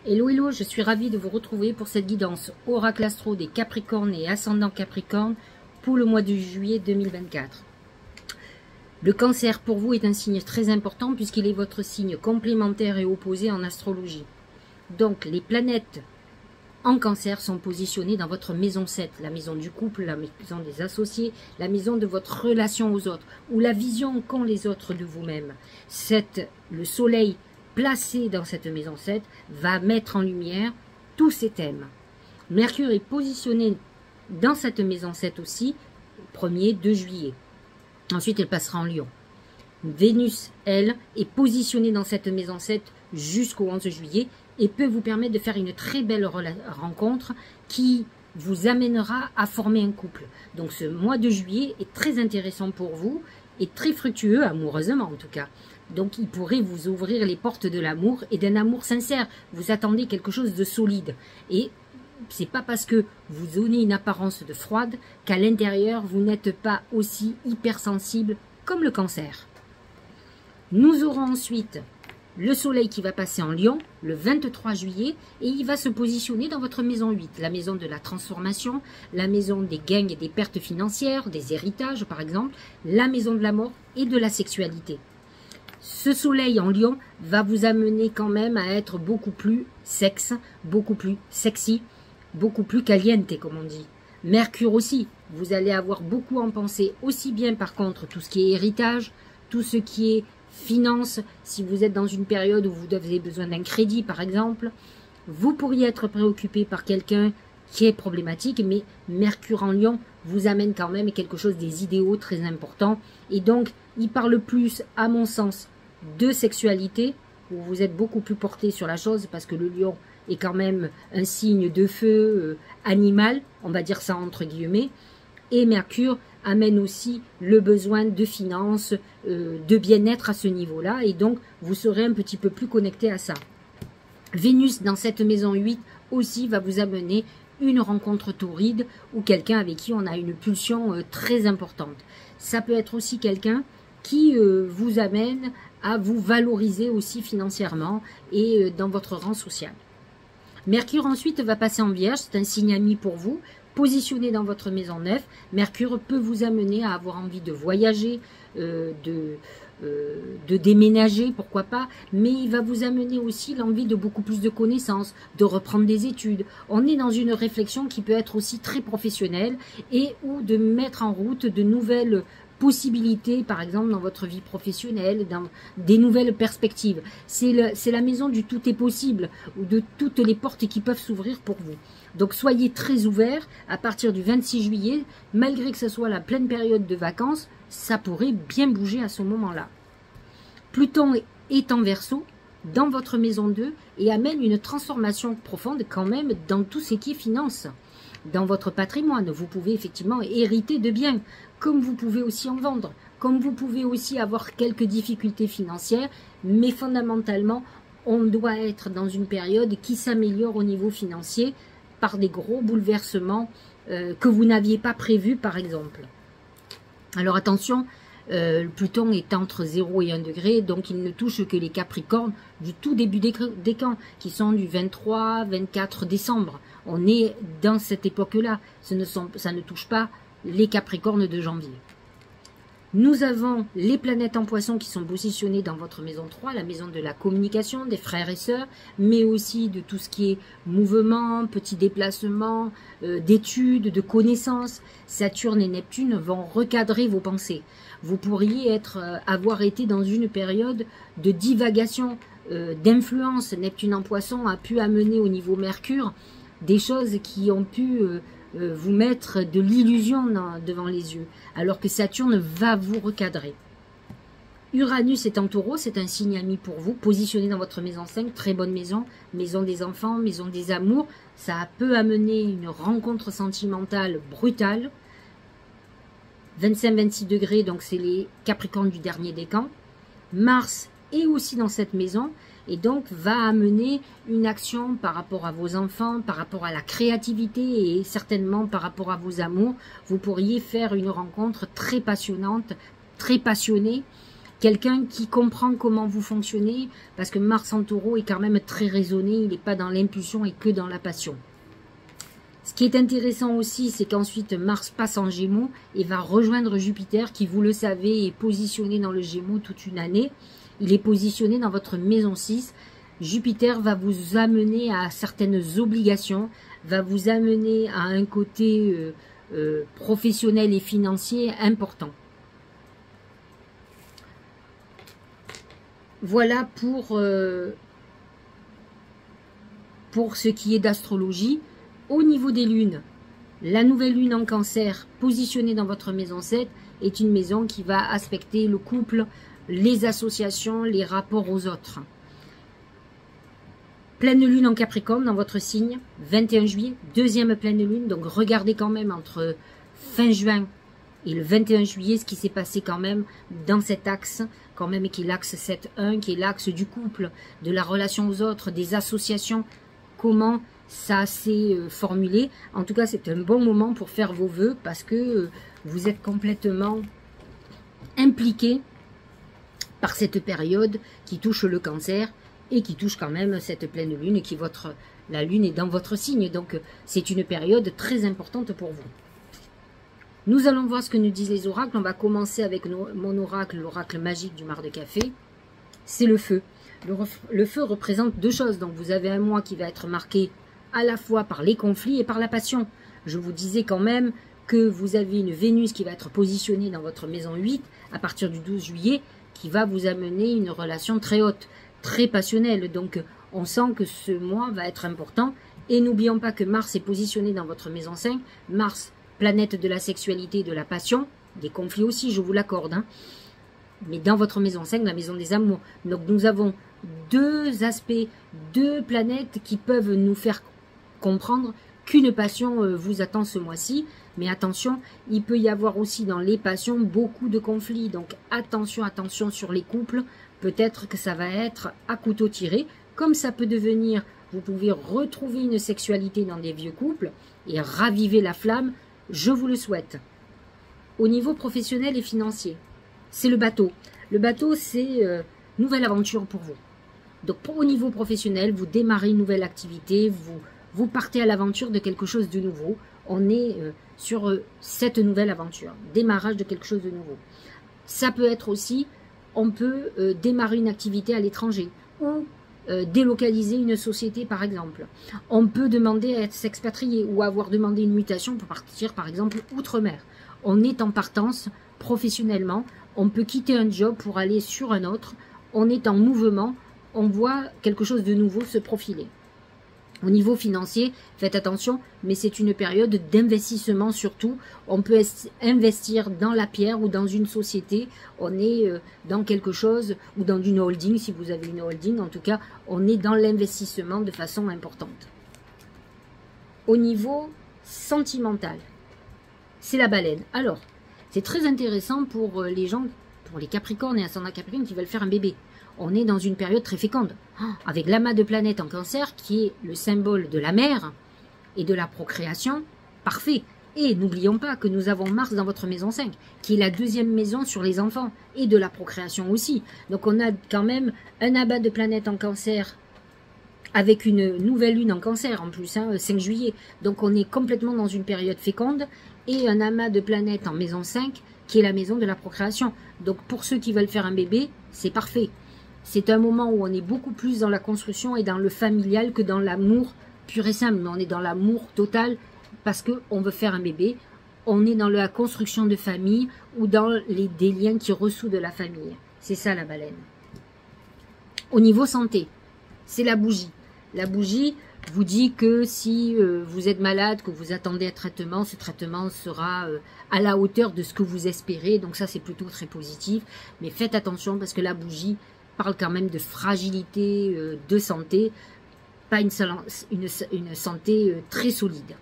Hello, hello, je suis ravie de vous retrouver pour cette guidance Oracle Astro des Capricornes et Ascendant Capricorne pour le mois de juillet 2024. Le Cancer pour vous est un signe très important puisqu'il est votre signe complémentaire et opposé en astrologie. Donc les planètes en Cancer sont positionnées dans votre maison 7, la maison du couple, la maison des associés, la maison de votre relation aux autres ou la vision qu'ont les autres de vous-même. Le soleil placé dans cette maison 7 va mettre en lumière tous ces thèmes. Mercure est positionné dans cette maison 7 aussi, 1er, 2 juillet. Ensuite, elle passera en Lion. Vénus, elle, est positionnée dans cette maison 7 jusqu'au 11 juillet et peut vous permettre de faire une très belle rencontre qui vous amènera à former un couple. Donc ce mois de juillet est très intéressant pour vous et très fructueux, amoureusement en tout cas. Donc il pourrait vous ouvrir les portes de l'amour et d'un amour sincère. Vous attendez quelque chose de solide. Et c'est pas parce que vous donnez une apparence de froide qu'à l'intérieur vous n'êtes pas aussi hypersensible comme le Cancer. Nous aurons ensuite le soleil qui va passer en Lion le 23 juillet et il va se positionner dans votre maison 8, la maison de la transformation, la maison des gains et des pertes financières, des héritages par exemple, la maison de la mort et de la sexualité. Ce soleil en Lion va vous amener quand même à être beaucoup plus sexe, beaucoup plus sexy, beaucoup plus caliente comme on dit. Mercure aussi, vous allez avoir beaucoup en pensée, aussi bien par contre tout ce qui est héritage, tout ce qui est finance, si vous êtes dans une période où vous avez besoin d'un crédit par exemple, vous pourriez être préoccupé par quelqu'un qui est problématique, mais Mercure en Lion vous amène quand même quelque chose des idéaux très importants et donc il parle plus à mon sens de sexualité où vous êtes beaucoup plus porté sur la chose parce que le Lion est quand même un signe de feu animal, on va dire ça entre guillemets, et Mercure amène aussi le besoin de finances, de bien-être à ce niveau-là, et donc vous serez un petit peu plus connecté à ça. Vénus dans cette maison 8 aussi va vous amener une rencontre torride ou quelqu'un avec qui on a une pulsion très importante. Ça peut être aussi quelqu'un qui vous amène à vous valoriser aussi financièrement et dans votre rang social. Mercure ensuite va passer en Vierge, c'est un signe ami pour vous, positionné dans votre maison 9. Mercure peut vous amener à avoir envie de voyager, de déménager, pourquoi pas, mais il va vous amener aussi l'envie de beaucoup plus de connaissances, de reprendre des études. On est dans une réflexion qui peut être aussi très professionnelle et ou de mettre en route de nouvelles possibilités, par exemple dans votre vie professionnelle, dans des nouvelles perspectives. C'est la maison du tout est possible, ou de toutes les portes qui peuvent s'ouvrir pour vous. Donc soyez très ouverts à partir du 26 juillet, malgré que ce soit la pleine période de vacances, ça pourrait bien bouger à ce moment-là. Pluton est en Verseau, dans votre maison 2, et amène une transformation profonde quand même dans tout ce qui est finance. Dans votre patrimoine, vous pouvez effectivement hériter de biens, comme vous pouvez aussi en vendre, comme vous pouvez aussi avoir quelques difficultés financières, mais fondamentalement, on doit être dans une période qui s'améliore au niveau financier par des gros bouleversements que vous n'aviez pas prévus par exemple. Alors attention, Pluton est entre 0 et 1 degré, donc il ne touche que les Capricornes du tout début des camps, qui sont du 23-24 décembre. On est dans cette époque-là, ça ne touche pas les Capricornes de janvier. Nous avons les planètes en Poisson qui sont positionnées dans votre maison 3, la maison de la communication, des frères et sœurs, mais aussi de tout ce qui est mouvement, petits déplacements, d'études, de connaissances. Saturne et Neptune vont recadrer vos pensées. Vous pourriez avoir été dans une période de divagation, d'influence. Neptune en Poisson a pu amener au niveau Mercure des choses qui ont pu vous mettre de l'illusion devant les yeux, alors que Saturne va vous recadrer. Uranus est en Taureau, c'est un signe ami pour vous, positionné dans votre maison 5, très bonne maison, maison des enfants, maison des amours. Ça peut amener une rencontre sentimentale brutale. 25-26 degrés, donc c'est les Capricornes du dernier décan. Mars est aussi dans cette maison et donc va amener une action par rapport à vos enfants, par rapport à la créativité et certainement par rapport à vos amours. Vous pourriez faire une rencontre très passionnante, très passionnée quelqu'un qui comprend comment vous fonctionnez, parce que Mars en Taureau est quand même très raisonné, il n'est pas dans l'impulsion et que dans la passion. Ce qui est intéressant aussi, c'est qu'ensuite Mars passe en Gémeaux et va rejoindre Jupiter qui, vous le savez, est positionné dans le Gémeaux toute une année. Il est positionné dans votre maison 6. Jupiter va vous amener à certaines obligations, va vous amener à un côté professionnel et financier important. Voilà pour ce qui est d'astrologie. Au niveau des lunes, la nouvelle lune en Cancer, positionnée dans votre maison 7, est une maison qui va aspecter le couple, les associations, les rapports aux autres. Pleine lune en Capricorne dans votre signe, 21 juillet, deuxième pleine lune, donc regardez quand même entre fin juin et le 21 juillet ce qui s'est passé quand même dans cet axe, quand même qui est l'axe 7-1, qui est l'axe du couple, de la relation aux autres, des associations, comment ça s'est formulé. En tout cas, c'est un bon moment pour faire vos vœux parce que vous êtes complètement impliqué par cette période qui touche le Cancer et qui touche quand même cette pleine lune qui la lune est dans votre signe. Donc, c'est une période très importante pour vous. Nous allons voir ce que nous disent les oracles. On va commencer avec mon oracle, l'oracle magique du mar de café. C'est le feu. Le feu représente deux choses. Donc, vous avez un mois qui va être marqué à la fois par les conflits et par la passion. Je vous disais quand même que vous avez une Vénus qui va être positionnée dans votre maison 8 à partir du 12 juillet, qui va vous amener une relation très haute, très passionnelle. Donc, on sent que ce mois va être important. Et n'oublions pas que Mars est positionné dans votre maison 5. Mars, planète de la sexualité et de la passion, des conflits aussi, je vous l'accorde, hein. Mais dans votre maison 5, la maison des amours. Donc, nous avons deux aspects, deux planètes qui peuvent nous faire comprendre qu'une passion vous attend ce mois-ci. Mais attention, il peut y avoir aussi dans les passions beaucoup de conflits. Donc attention, attention sur les couples. Peut-être que ça va être à couteau tiré. Comme ça peut devenir, vous pouvez retrouver une sexualité dans des vieux couples et raviver la flamme. Je vous le souhaite. Au niveau professionnel et financier, c'est le bateau. Le bateau, c'est nouvelle aventure pour vous. Donc au niveau professionnel, vous démarrez une nouvelle activité, vous partez à l'aventure de quelque chose de nouveau. On est sur cette nouvelle aventure, démarrage de quelque chose de nouveau. Ça peut être aussi, on peut démarrer une activité à l'étranger ou délocaliser une société par exemple. On peut demander à être s'expatrier ou avoir demandé une mutation pour partir par exemple outre-mer. On est en partance professionnellement, on peut quitter un job pour aller sur un autre, on est en mouvement, on voit quelque chose de nouveau se profiler. Au niveau financier, faites attention, mais c'est une période d'investissement surtout. On peut investir dans la pierre ou dans une société. On est dans quelque chose ou dans une holding, si vous avez une holding. En tout cas, on est dans l'investissement de façon importante. Au niveau sentimental, c'est la baleine. Alors, c'est très intéressant pour les gens, pour les Capricornes et ascendant Capricorne qui veulent faire un bébé. On est dans une période très féconde, avec l'amas de planètes en Cancer, qui est le symbole de la mère et de la procréation, parfait. Et n'oublions pas que nous avons Mars dans votre maison 5, qui est la deuxième maison sur les enfants, et de la procréation aussi. Donc on a quand même un amas de planètes en Cancer, avec une nouvelle lune en Cancer en plus, 5 juillet. Donc on est complètement dans une période féconde, et un amas de planètes en maison 5, qui est la maison de la procréation. Donc pour ceux qui veulent faire un bébé, c'est parfait. C'est un moment où on est beaucoup plus dans la construction et dans le familial que dans l'amour pur et simple. Mais on est dans l'amour total parce qu'on veut faire un bébé. On est dans la construction de famille ou dans des liens qui ressoudent la famille. C'est ça la baleine. Au niveau santé, c'est la bougie. La bougie vous dit que si vous êtes malade, que vous attendez un traitement, ce traitement sera à la hauteur de ce que vous espérez. Donc ça, c'est plutôt très positif. Mais faites attention parce que la bougie parle quand même de fragilité de santé, pas une santé très solide.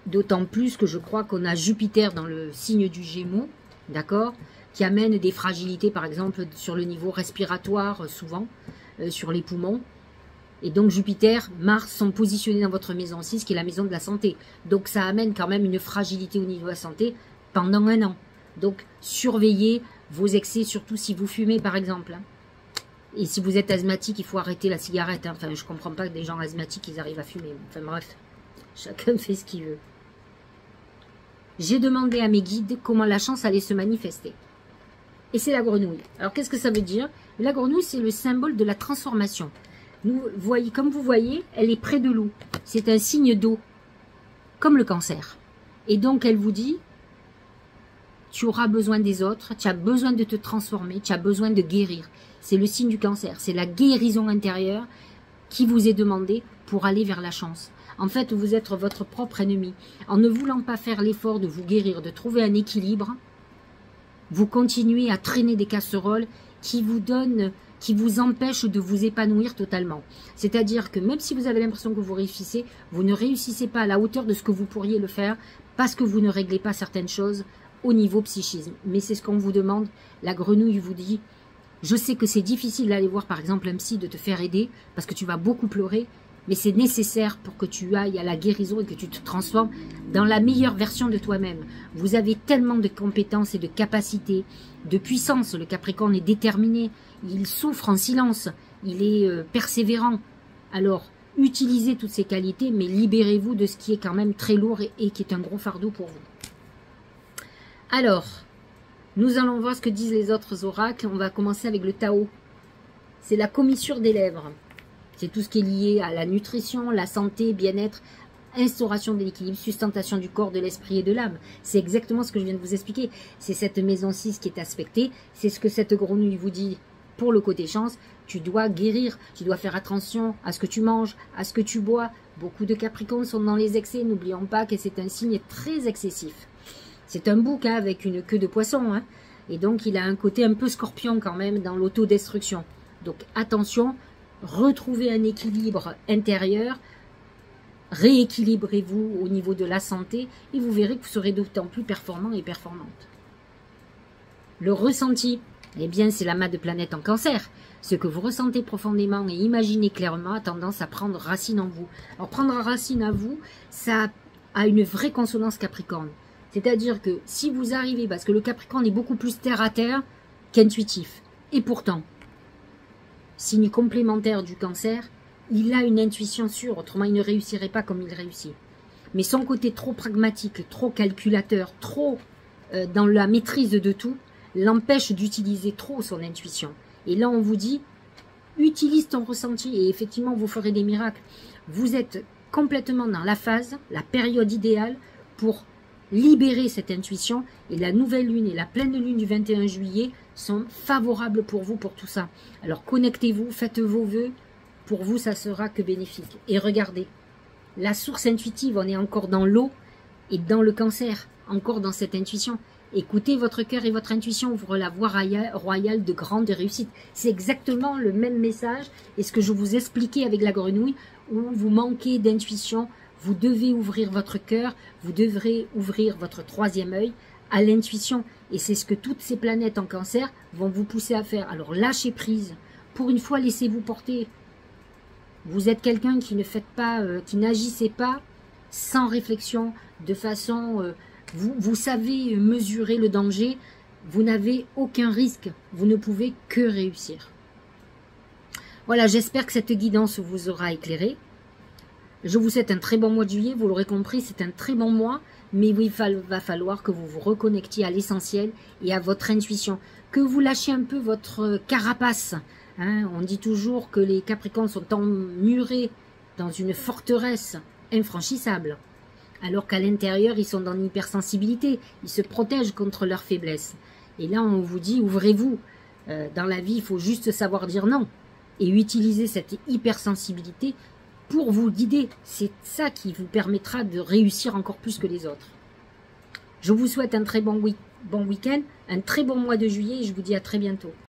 D'autant plus que je crois qu'on a Jupiter dans le signe du Gémeaux, d'accord, qui amène des fragilités, par exemple, sur le niveau respiratoire, souvent, sur les poumons. Et donc Jupiter, Mars sont positionnés dans votre maison 6, qui est la maison de la santé. Donc ça amène quand même une fragilité au niveau de la santé pendant un an. Donc, surveillez vos excès, surtout si vous fumez, par exemple. Hein. Et si vous êtes asthmatique, il faut arrêter la cigarette. Hein. Enfin, je ne comprends pas que des gens asthmatiques, ils arrivent à fumer. Enfin, bref, chacun fait ce qu'il veut. J'ai demandé à mes guides comment la chance allait se manifester. Et c'est la grenouille. Alors, qu'est-ce que ça veut dire? La grenouille, c'est le symbole de la transformation. Comme vous voyez, elle est près de l'eau. C'est un signe d'eau, comme le cancer. Et donc, elle vous dit, tu auras besoin des autres, tu as besoin de te transformer, tu as besoin de guérir. C'est le signe du cancer, c'est la guérison intérieure qui vous est demandée pour aller vers la chance. En fait, vous êtes votre propre ennemi. En ne voulant pas faire l'effort de vous guérir, de trouver un équilibre, vous continuez à traîner des casseroles qui vous empêchent de vous épanouir totalement. C'est-à-dire que même si vous avez l'impression que vous réussissez, vous ne réussissez pas à la hauteur de ce que vous pourriez le faire parce que vous ne réglez pas certaines choses au niveau psychisme. Mais c'est ce qu'on vous demande. La grenouille vous dit, je sais que c'est difficile d'aller voir par exemple un psy, de te faire aider parce que tu vas beaucoup pleurer, mais c'est nécessaire pour que tu ailles à la guérison et que tu te transformes dans la meilleure version de toi-même. Vous avez tellement de compétences et de capacités, de puissance. Le Capricorne est déterminé, il souffre en silence, il est persévérant. Alors, utilisez toutes ces qualités, mais libérez-vous de ce qui est quand même très lourd et qui est un gros fardeau pour vous. Alors, nous allons voir ce que disent les autres oracles. On va commencer avec le Tao. C'est la commissure des lèvres. C'est tout ce qui est lié à la nutrition, la santé, bien-être, instauration de l'équilibre, sustentation du corps, de l'esprit et de l'âme. C'est exactement ce que je viens de vous expliquer. C'est cette maison 6 qui est aspectée. C'est ce que cette grenouille vous dit pour le côté chance. Tu dois guérir, tu dois faire attention à ce que tu manges, à ce que tu bois. Beaucoup de Capricornes sont dans les excès. N'oublions pas que c'est un signe très excessif. C'est un bouc hein, avec une queue de poisson. Hein, et donc, il a un côté un peu scorpion quand même dans l'autodestruction. Donc, attention, retrouvez un équilibre intérieur. Rééquilibrez-vous au niveau de la santé et vous verrez que vous serez d'autant plus performant et performante. Le ressenti, eh bien, c'est l'amas de planètes en cancer. Ce que vous ressentez profondément et imaginez clairement a tendance à prendre racine en vous. Alors, prendre racine à vous, ça a une vraie consonance Capricorne. C'est-à-dire que si vous arrivez, parce que le Capricorne est beaucoup plus terre à terre qu'intuitif. Et pourtant, signe complémentaire du cancer, il a une intuition sûre, autrement il ne réussirait pas comme il réussit. Mais son côté trop pragmatique, trop calculateur, trop dans la maîtrise de tout, l'empêche d'utiliser trop son intuition. Et là on vous dit, utilise ton ressenti et effectivement vous ferez des miracles. Vous êtes complètement dans la phase, la période idéale pour libérer cette intuition et la nouvelle lune et la pleine lune du 21 juillet sont favorables pour vous pour tout ça. Alors connectez-vous, faites vos vœux, pour vous ça sera que bénéfique. Et regardez, la source intuitive, on est encore dans l'eau et dans le cancer, encore dans cette intuition. Écoutez votre cœur et votre intuition, ouvre la voie royale de grande réussite. C'est exactement le même message et ce que je vous expliquais avec la grenouille où vous manquez d'intuition. Vous devez ouvrir votre cœur, vous devrez ouvrir votre troisième œil à l'intuition. Et c'est ce que toutes ces planètes en cancer vont vous pousser à faire. Alors lâchez prise. Pour une fois, laissez-vous porter. Vous êtes quelqu'un qui ne faites pas, qui n'agissez pas sans réflexion, de façon... vous savez mesurer le danger. Vous n'avez aucun risque. Vous ne pouvez que réussir. Voilà, j'espère que cette guidance vous aura éclairé. Je vous souhaite un très bon mois de juillet, vous l'aurez compris, c'est un très bon mois, mais il va falloir que vous vous reconnectiez à l'essentiel et à votre intuition, que vous lâchiez un peu votre carapace. Hein, on dit toujours que les Capricornes sont emmurés dans une forteresse infranchissable, alors qu'à l'intérieur, ils sont dans l'hypersensibilité, ils se protègent contre leurs faiblesses. Et là, on vous dit, ouvrez-vous. Dans la vie, il faut juste savoir dire non et utiliser cette hypersensibilité pour vous guider. C'est ça qui vous permettra de réussir encore plus que les autres. Je vous souhaite un très bon week-end, un très bon mois de juillet et je vous dis à très bientôt.